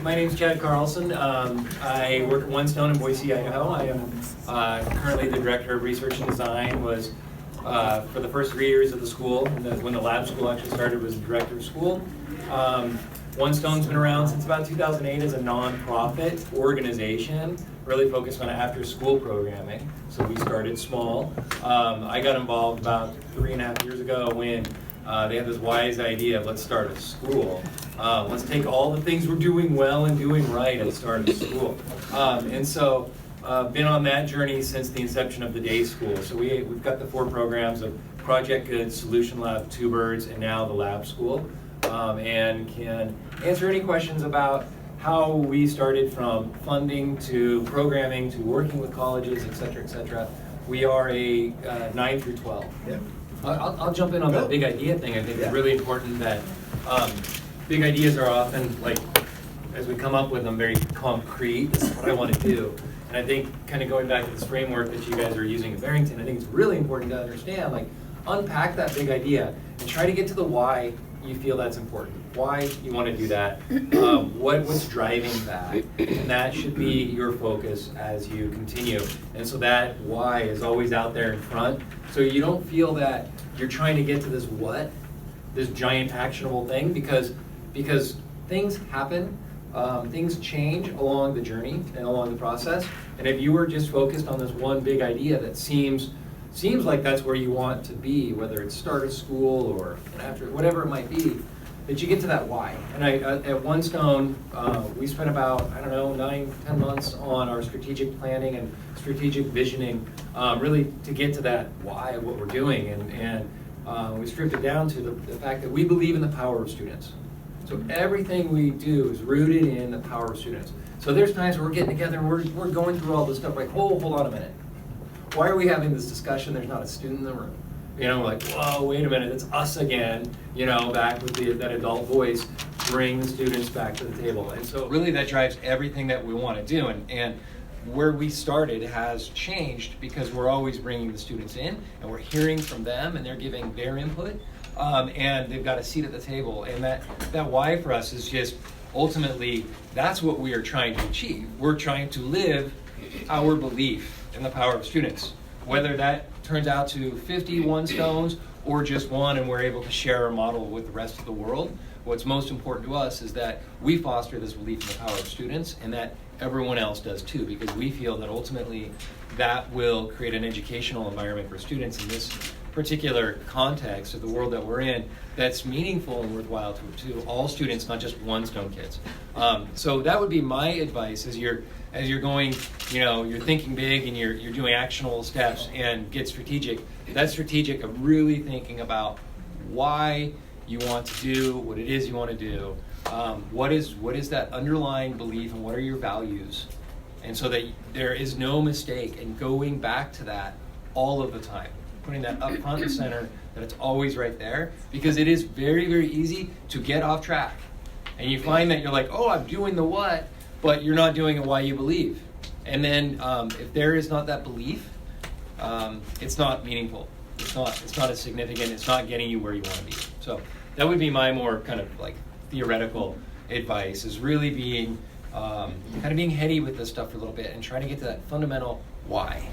My name's Chad Carlson. I work at One Stone in Boise, Idaho. I am currently the Director of Research and Design. Was for the first 3 years of the school, when the lab school actually started, was the Director of School. One Stone's been around since about 2008 as a non-profit organization, really focused on after-school programming. So we started small. I got involved about 3.5 years ago when they had this wise idea of let's start a school. Let's take all the things we're doing well and doing right and start a school. And so been on that journey since the inception of the day school. So we've got the 4 programs of Project Good, Solution Lab, Two Birds, and now the Lab School. And can answer any questions about how we started from funding to programming to working with colleges, et cetera, et cetera. We are a 9 through 12. Yeah. I'll jump in on that big idea thing. I think it's really important that big ideas are often, like, as we come up with them, very concrete. This is what I want to do. And I think kind of going back to this framework that you guys are using at Barrington, I think it's really important to understand, like, unpack that big idea and try to get to the why you feel that's important, why you want to do that, what's driving that, and that should be your focus as you continue. And so that why is always out there in front, so you don't feel that you're trying to get to this what, this giant actionable thing, because things happen, things change along the journey and along the process, and if you were just focused on this one big idea that seems like that's where you want to be, whether it's start a school or after, whatever it might be, that you get to that why. And at One Stone, we spent about, 9-10 months on our strategic planning and strategic visioning, really to get to that why of what we're doing. And we stripped it down to the fact that we believe in the power of students. So everything we do is rooted in the power of students. So there's times where we're getting together and we're going through all this stuff, like, hold on a minute. Why are we having this discussion? There's not a student in the room. We're like, whoa, wait a minute, it's us again, back with that adult voice, bring the students back to the table. And so really that drives everything that we want to do. And where we started has changed because we're always bringing the students in and we're hearing from them and they're giving their input, and they've got a seat at the table. And that why for us is just ultimately, that's what we are trying to achieve. We're trying to live our belief in the power of students, whether that turns out to 51 stones or just one, and we're able to share our model with the rest of the world. What's most important to us is that we foster this belief in the power of students and that everyone else does too, because we feel that ultimately that will create an educational environment for students in this particular context of the world that we're in that's meaningful and worthwhile to all students, not just One Stone kids. So that would be my advice as you're going, you're thinking big and you're doing actionable steps and get strategic. That's strategic of really thinking about why you want to do what it is you want to do. What is that underlying belief and what are your values? And so that there is no mistake in going back to that all of the time. Putting that up front and center, that it's always right there, because it is very, very easy to get off track. And you find that you're like, oh, I'm doing the what, but you're not doing it why you believe. And then if there is not that belief, it's not meaningful. It's not as significant. It's not getting you where you want to be. So that would be my more kind of like theoretical advice, is really being kind of being heady with this stuff for a little bit and trying to get to that fundamental why.